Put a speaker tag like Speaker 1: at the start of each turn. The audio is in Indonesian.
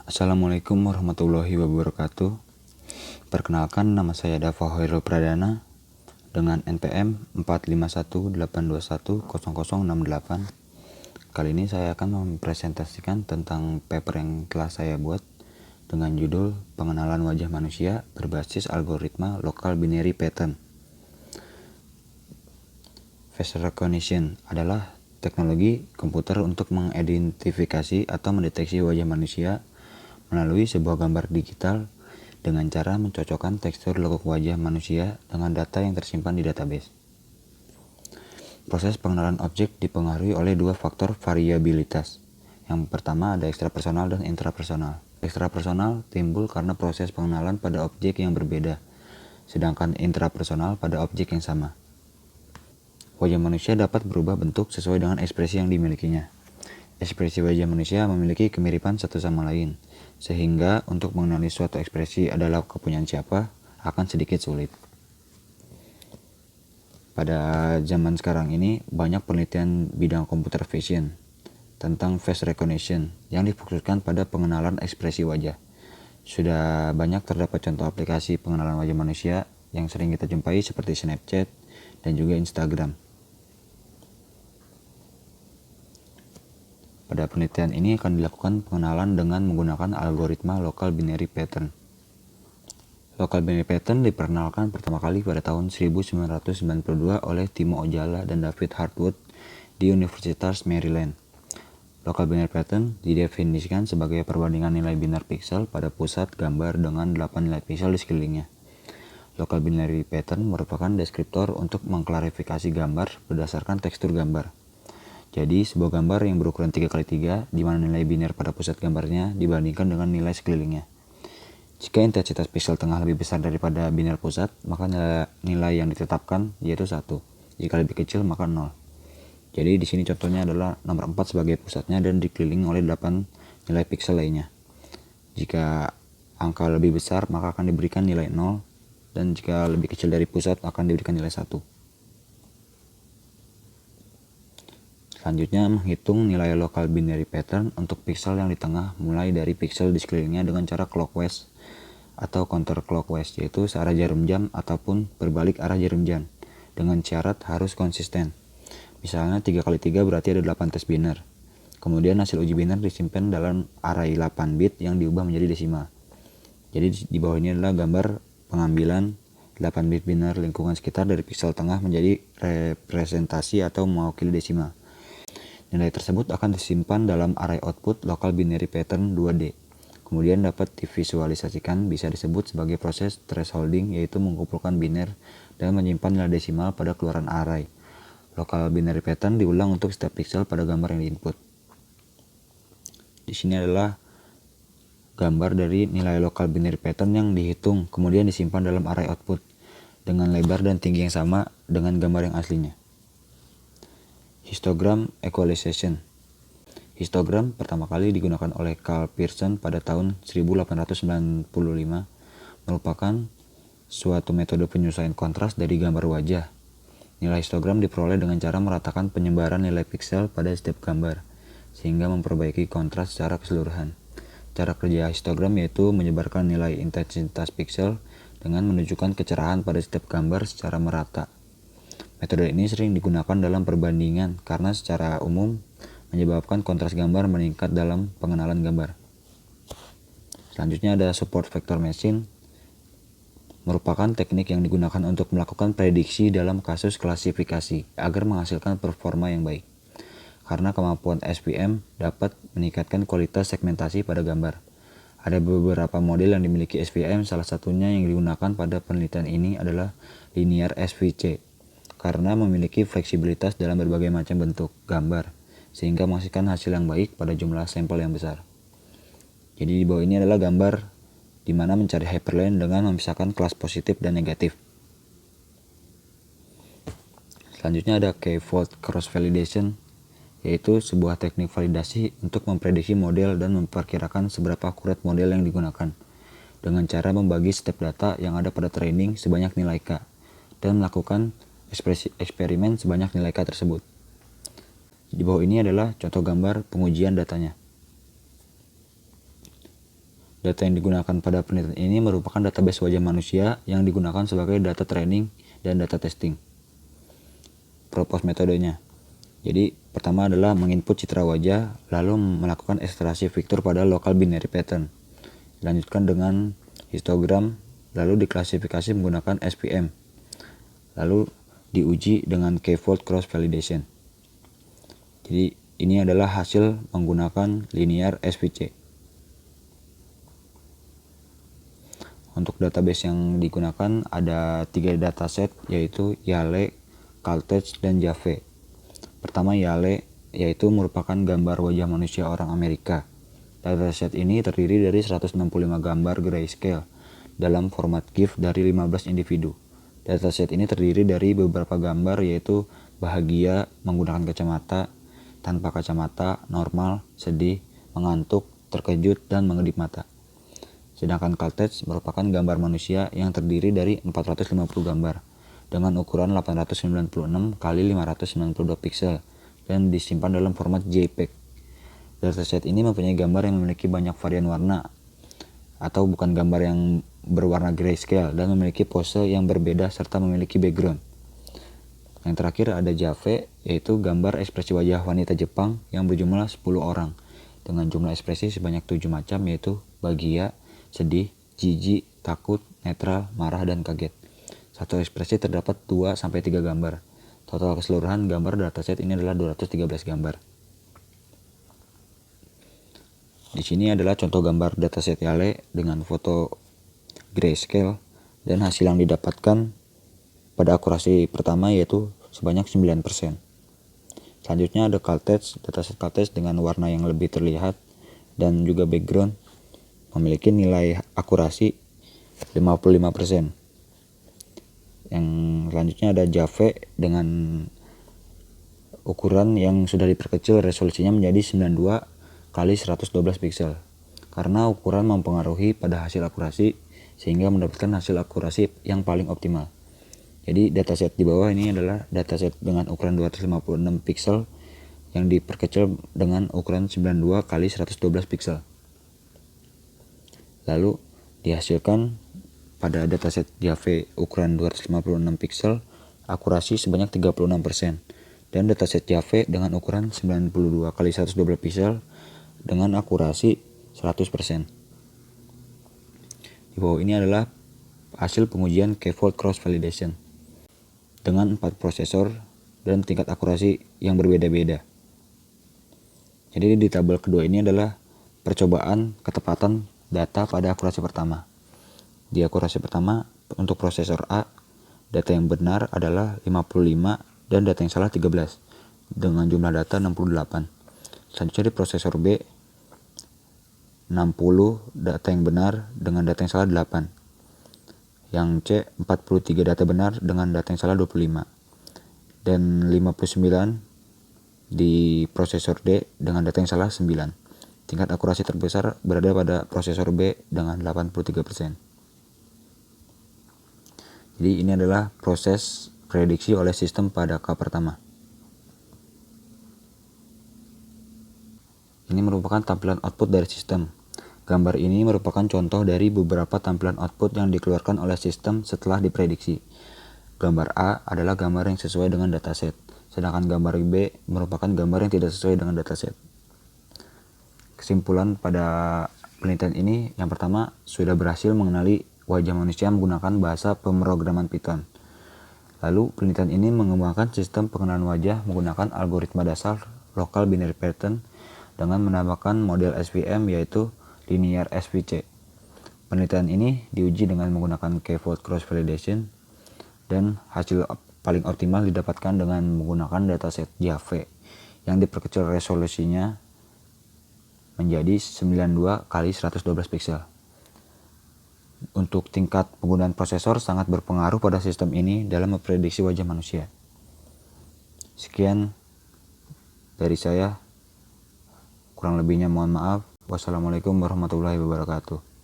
Speaker 1: Assalamualaikum warahmatullahi wabarakatuh. Perkenalkan, nama saya Dava Hoirul Pradana dengan NPM 4518210068. Kali ini saya akan mempresentasikan tentang paper yang telah saya buat dengan judul Pengenalan Wajah Manusia berbasis Algoritma Local Binary Pattern. Face recognition adalah teknologi komputer untuk mengidentifikasi atau mendeteksi wajah manusia melalui sebuah gambar digital dengan cara mencocokkan tekstur lekuk wajah manusia dengan data yang tersimpan di database. Proses pengenalan objek dipengaruhi oleh dua faktor variabilitas. Yang pertama ada ekstrapersonal dan intrapersonal. Ekstrapersonal timbul karena proses pengenalan pada objek yang berbeda, sedangkan intrapersonal pada objek yang sama. Wajah manusia dapat berubah bentuk sesuai dengan ekspresi yang dimilikinya. Ekspresi wajah manusia memiliki kemiripan satu sama lain, sehingga untuk mengenali suatu ekspresi adalah kepunyaan siapa akan sedikit sulit. Pada zaman sekarang ini, banyak penelitian bidang computer vision tentang face recognition yang difokuskan pada pengenalan ekspresi wajah. Sudah banyak terdapat contoh aplikasi pengenalan wajah manusia yang sering kita jumpai seperti Snapchat dan juga Instagram. Pada penelitian ini akan dilakukan pengenalan dengan menggunakan algoritma Local Binary Pattern. Local Binary Pattern diperkenalkan pertama kali pada tahun 1992 oleh Timo Ojala dan David Hartwood di Universitas Maryland. Local Binary Pattern didefinisikan sebagai perbandingan nilai binar pixel pada pusat gambar dengan 8 nilai pixel di sekelilingnya. Local Binary Pattern merupakan deskriptor untuk mengklarifikasi gambar berdasarkan tekstur gambar. Jadi, sebuah gambar yang berukuran 3x3 di mana nilai biner pada pusat gambarnya dibandingkan dengan nilai sekelilingnya. Jika intensitas pixel tengah lebih besar daripada biner pusat, maka nilai yang ditetapkan yaitu 1. Jika lebih kecil, maka 0. Jadi, di sini contohnya adalah nomor 4 sebagai pusatnya dan dikelilingi oleh 8 nilai pixel lainnya. Jika angka lebih besar, maka akan diberikan nilai 0, dan jika lebih kecil dari pusat, akan diberikan nilai 1. Selanjutnya, menghitung nilai local binary pattern untuk pixel yang di tengah mulai dari pixel di sekelilingnya dengan cara clockwise atau counterclockwise, yaitu searah jarum jam ataupun berbalik arah jarum jam, dengan syarat harus konsisten. Misalnya 3x3 berarti ada 8 tes biner. Kemudian hasil uji biner disimpan dalam array 8 bit yang diubah menjadi desimal. Jadi di bawah ini adalah gambar pengambilan 8 bit biner lingkungan sekitar dari pixel tengah menjadi representasi atau mewakili desimal. Nilai tersebut akan disimpan dalam array output local binary pattern 2D. Kemudian dapat divisualisasikan bisa disebut sebagai proses thresholding, yaitu mengumpulkan biner dan menyimpan nilai desimal pada keluaran array. Local binary pattern diulang untuk setiap pixel pada gambar yang diinput. Di sini adalah gambar dari nilai local binary pattern yang dihitung, kemudian disimpan dalam array output dengan lebar dan tinggi yang sama dengan gambar yang aslinya. Histogram equalization. Histogram pertama kali digunakan oleh Carl Pearson pada tahun 1895, merupakan suatu metode penyesuaian kontras dari gambar wajah. Nilai histogram diperoleh dengan cara meratakan penyebaran nilai pixel pada setiap gambar, sehingga memperbaiki kontras secara keseluruhan. Cara kerja histogram yaitu menyebarkan nilai intensitas pixel dengan menunjukkan kecerahan pada setiap gambar secara merata. Metode ini sering digunakan dalam perbandingan karena secara umum menyebabkan kontras gambar meningkat dalam pengenalan gambar. Selanjutnya ada support vector machine, merupakan teknik yang digunakan untuk melakukan prediksi dalam kasus klasifikasi agar menghasilkan performa yang baik. Karena kemampuan SVM dapat meningkatkan kualitas segmentasi pada gambar. Ada beberapa model yang dimiliki SVM, salah satunya yang digunakan pada penelitian ini adalah linear SVC. Karena memiliki fleksibilitas dalam berbagai macam bentuk gambar, sehingga menghasilkan hasil yang baik pada jumlah sampel yang besar. Jadi di bawah ini adalah gambar di mana mencari hyperlane dengan memisahkan kelas positif dan negatif. Selanjutnya ada k-fold cross validation, yaitu sebuah teknik validasi untuk memprediksi model dan memperkirakan seberapa akurat model yang digunakan, dengan cara membagi setiap data yang ada pada training sebanyak nilai K, dan melakukan eksperimen sebanyak nilai K tersebut. Di bawah ini adalah contoh gambar pengujian datanya. Data yang digunakan pada penelitian ini merupakan database wajah manusia yang digunakan sebagai data training dan data testing. Propose metodenya. Jadi pertama adalah menginput citra wajah, lalu melakukan ekstraksi vektor pada local binary pattern. Dilanjutkan dengan histogram, lalu diklasifikasi menggunakan SVM. Lalu diuji dengan k-fold cross validation. Jadi ini adalah hasil menggunakan linear SVC. Untuk database yang digunakan ada 3 dataset, yaitu YALE, Caltech, dan Jave. Pertama YALE, yaitu merupakan gambar wajah manusia orang Amerika. Dataset ini terdiri dari 165 gambar grayscale dalam format GIF dari 15 individu. Dataset ini terdiri dari beberapa gambar, yaitu bahagia, menggunakan kacamata, tanpa kacamata, normal, sedih, mengantuk, terkejut, dan mengedip mata. Sedangkan Caltech merupakan gambar manusia yang terdiri dari 450 gambar dengan ukuran 896 x 592 pixel dan disimpan dalam format JPEG. Dataset ini mempunyai gambar yang memiliki banyak varian warna atau bukan gambar yang berwarna grayscale dan memiliki pose yang berbeda serta memiliki background. Yang terakhir ada Jave, yaitu gambar ekspresi wajah wanita Jepang yang berjumlah 10 orang dengan jumlah ekspresi sebanyak 7 macam, yaitu bahagia, sedih, jijik, takut, netral, marah, dan kaget. Satu ekspresi terdapat 2-3 gambar. Total keseluruhan gambar dataset ini adalah 213 gambar. Di sini adalah contoh gambar dataset YALE dengan foto grayscale dan hasil yang didapatkan pada akurasi pertama yaitu sebanyak 9%. Selanjutnya ada Caltech, dataset Caltech dengan warna yang lebih terlihat dan juga background memiliki nilai akurasi 55%. Yang selanjutnya ada Jave dengan ukuran yang sudah diperkecil resolusinya menjadi 92 x 112 pixel. Karena ukuran mempengaruhi pada hasil akurasi sehingga mendapatkan hasil akurasi yang paling optimal. Jadi dataset di bawah ini adalah dataset dengan ukuran 256 pixel yang diperkecil dengan ukuran 92 x 112 pixel. Lalu dihasilkan pada dataset Jave ukuran 256 pixel akurasi sebanyak 36% dan dataset Jave dengan ukuran 92 x 112 pixel dengan akurasi 100%. Di bawah ini adalah hasil pengujian k-fold cross validation dengan 4 prosesor dan tingkat akurasi yang berbeda-beda. Jadi di tabel kedua ini adalah percobaan ketepatan data pada akurasi pertama. Di akurasi pertama untuk prosesor A, data yang benar adalah 55 dan data yang salah 13 dengan jumlah data 68. Selanjutnya di prosesor B, 60 data yang benar dengan data yang salah 8. Yang C, 43 data benar dengan data yang salah 25. Dan 59 di prosesor D dengan data yang salah 9. Tingkat akurasi terbesar berada pada prosesor B dengan 83%. Jadi ini adalah proses prediksi oleh sistem pada K pertama. Ini merupakan tampilan output dari sistem. Gambar ini merupakan contoh dari beberapa tampilan output yang dikeluarkan oleh sistem setelah diprediksi. Gambar A adalah gambar yang sesuai dengan dataset, sedangkan gambar B merupakan gambar yang tidak sesuai dengan dataset. Kesimpulan pada penelitian ini, yang pertama, sudah berhasil mengenali wajah manusia menggunakan bahasa pemrograman Python. Lalu, penelitian ini mengembangkan sistem pengenalan wajah menggunakan algoritma dasar local binary pattern dengan menambahkan model SVM yaitu linear SVC. Penelitian ini diuji dengan menggunakan k-fold cross validation dan hasil paling optimal didapatkan dengan menggunakan dataset Jave yang diperkecil resolusinya menjadi 92 x 112 pixel. Untuk tingkat penggunaan prosesor sangat berpengaruh pada sistem ini dalam memprediksi wajah manusia. Sekian dari saya, kurang lebihnya mohon maaf. Wassalamualaikum warahmatullahi wabarakatuh.